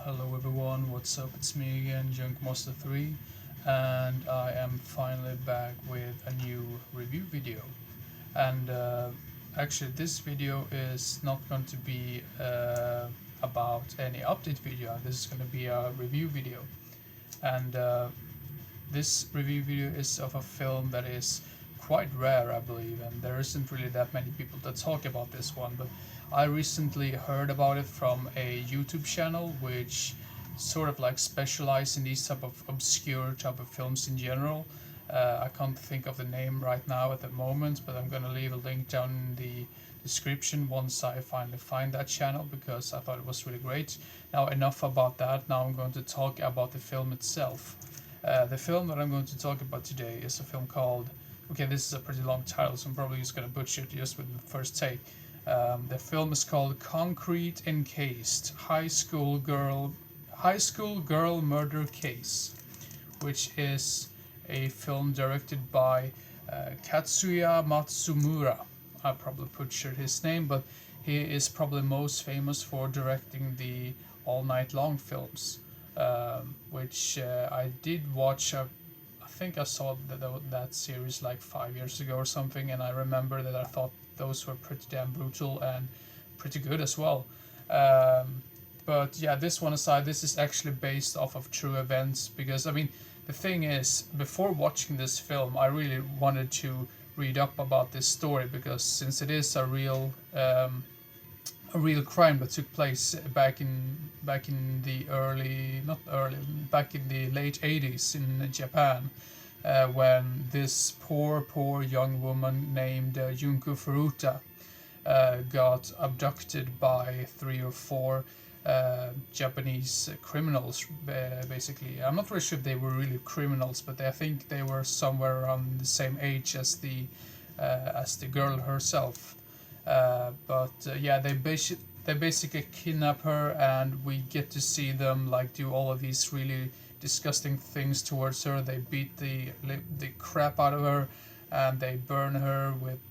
Hello everyone, what's up? It's me again, Junkmaster3, and I am finally back with a new review video. And actually, this video is not going to be about any update video. This is going to be a review video, and this review video is of a film that is quite rare, I believe, and there isn't really that many people that talk about this one, but I recently heard about it from a YouTube channel which sort of like specialize in these type of obscure type of films in general. I can't think of the name right now at the moment, but I'm gonna leave a link down in the description once I finally find that channel because I thought it was really great. Now enough about that, now I'm going to talk about the film itself. The film that I'm going to talk about today is a film called, okay, this is a pretty long title, so I'm probably just going to butcher it just with the first take. The film is called Concrete-Encased, High School Girl Murder Case, which is a film directed by Katsuya Matsumura. I probably butchered his name, but he is probably most famous for directing the All Night Long films, which I did watch. I think I saw that series like 5 years ago or something, and I remember that I thought those were pretty damn brutal and pretty good as well. But yeah, this one aside, this is actually based off of true events because, I mean, the thing is, before watching this film, I really wanted to read up about this story because since it is a real crime that took place back in the back in the late 80s in Japan, when this poor young woman named Junko Furuta got abducted by 3 or 4 Japanese criminals. Basically, I'm not really sure if they were really criminals, but I think they were somewhere around the same age as the girl herself. Yeah, they basically kidnap her, and we get to see them like do all of these really disgusting things towards her. They beat the crap out of her, and they burn her with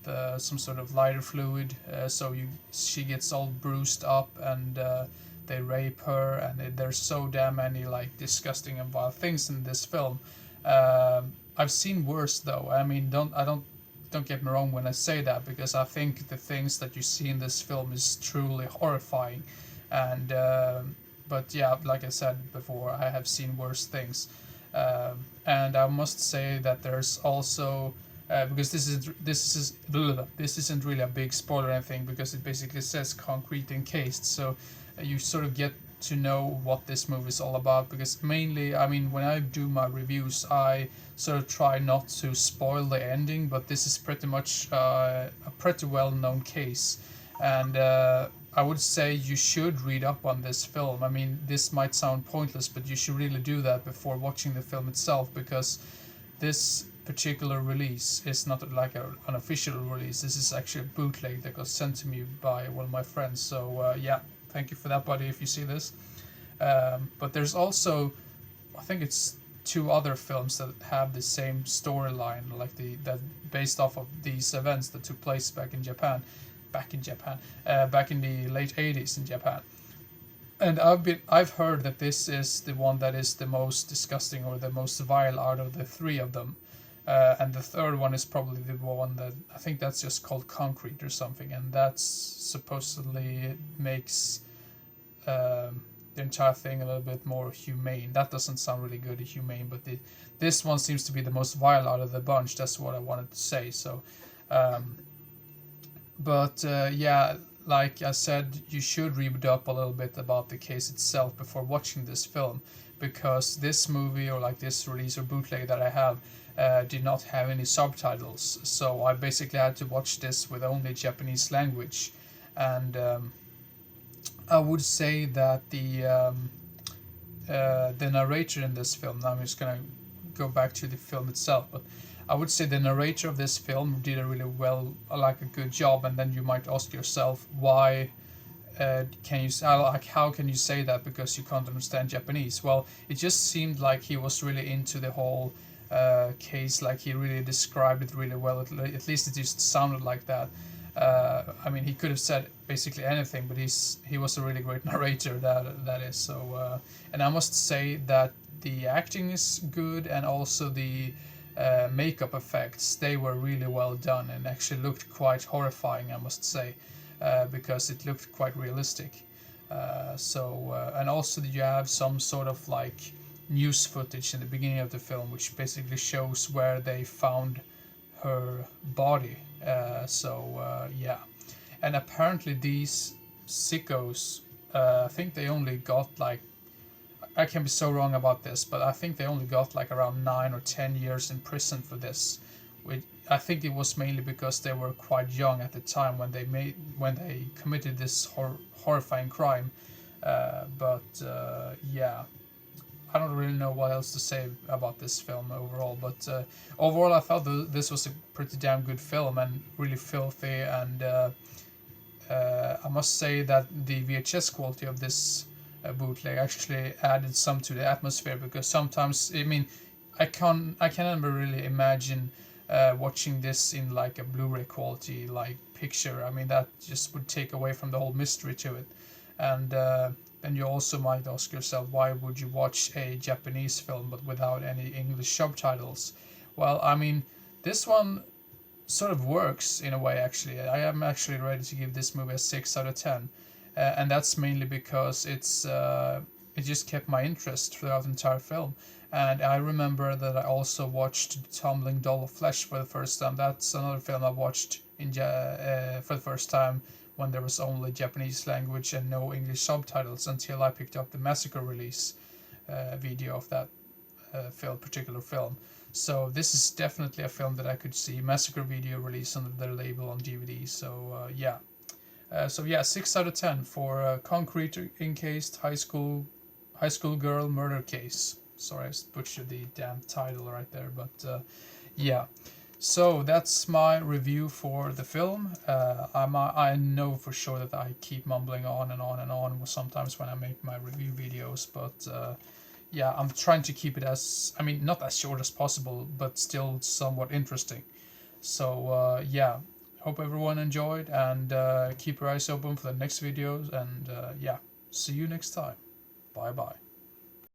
some sort of lighter fluid, so she gets all bruised up, and they rape her, and there's so damn many like disgusting and wild things in this film. I've seen worse though. I mean, don't get me wrong when I say that, because I think the things that you see in this film is truly horrifying, and but yeah, like I said before, I have seen worse things, and I must say that there's also because this isn't really a big spoiler or anything, because it basically says concrete encased, so you sort of get to know what this movie is all about, because mainly, I mean, when I do my reviews, I sort of try not to spoil the ending, but this is pretty much a pretty well-known case, and I would say you should read up on this film. I mean, this might sound pointless, but you should really do that before watching the film itself, because this particular release is not like an official release. This is actually a bootleg that got sent to me by one of my friends, so yeah, thank you for that, buddy, if you see this. But there's also, I think it's 2 other films that have the same storyline, like that based off of these events that took place back in the late 80s in Japan. And I've heard that this is the one that is the most disgusting or the most vile out of the 3 of them. And the third one is probably the one that I think that's just called Concrete or something, and that's supposedly makes the entire thing a little bit more humane. That doesn't sound really good, humane, but this one seems to be the most vile out of the bunch. That's what I wanted to say. So, yeah, like I said, you should read up a little bit about the case itself before watching this film, because this movie, or like this release or bootleg that I have, did not have any subtitles, so I basically had to watch this with only Japanese language, and I would say that the narrator in this film. Now I'm just gonna go back to the film itself, but I would say the narrator of this film did a really well, like a good job. And then you might ask yourself, why can you like how can you say that because you can't understand Japanese? Well, it just seemed like he was really into the whole case, like he really described it really well. At least it just sounded like that. I mean, he could have said basically anything, but he was a really great narrator. That is so. And I must say that the acting is good, and also the makeup effects, they were really well done and actually looked quite horrifying, I must say, because it looked quite realistic. And also you have some sort of like news footage in the beginning of the film, which basically shows where they found her body. Yeah, and apparently these sickos, I think they only got like, I can be so wrong about this, but I think they only got like around 9 or 10 years in prison for this. Which I think it was mainly because they were quite young at the time when they committed this horrifying crime. Yeah, I don't really know what else to say about this film overall. But overall, I thought this was a pretty damn good film and really filthy. And I must say that the VHS quality of this bootleg actually added some to the atmosphere, because sometimes, I mean, I can never really imagine watching this in like a Blu-ray quality like picture. I mean, that just would take away from the whole mystery to it. And then you also might ask yourself, why would you watch a Japanese film but without any English subtitles? Well, I mean, this one sort of works in a way. Actually, I am actually ready to give this movie a 6 out of 10, and that's mainly because it just kept my interest throughout the entire film. And I remember that I also watched Tumbling Doll of Flesh for the first time. That's another film I watched for the first time when there was only Japanese language and no English subtitles, until I picked up the Massacre release video of that particular film. So this is definitely a film that I could see Massacre video release under their label on DVD. So yeah. 6 out of 10 for Concrete-Encased high school girl murder case. Sorry, I butchered the damn title right there, but yeah. So that's my review for the film. I know for sure that I keep mumbling on and on and on sometimes when I make my review videos, but yeah, I'm trying to keep it as, I mean, not as short as possible, but still somewhat interesting. So yeah, hope everyone enjoyed, and keep your eyes open for the next videos, and yeah, see you next time. Bye bye.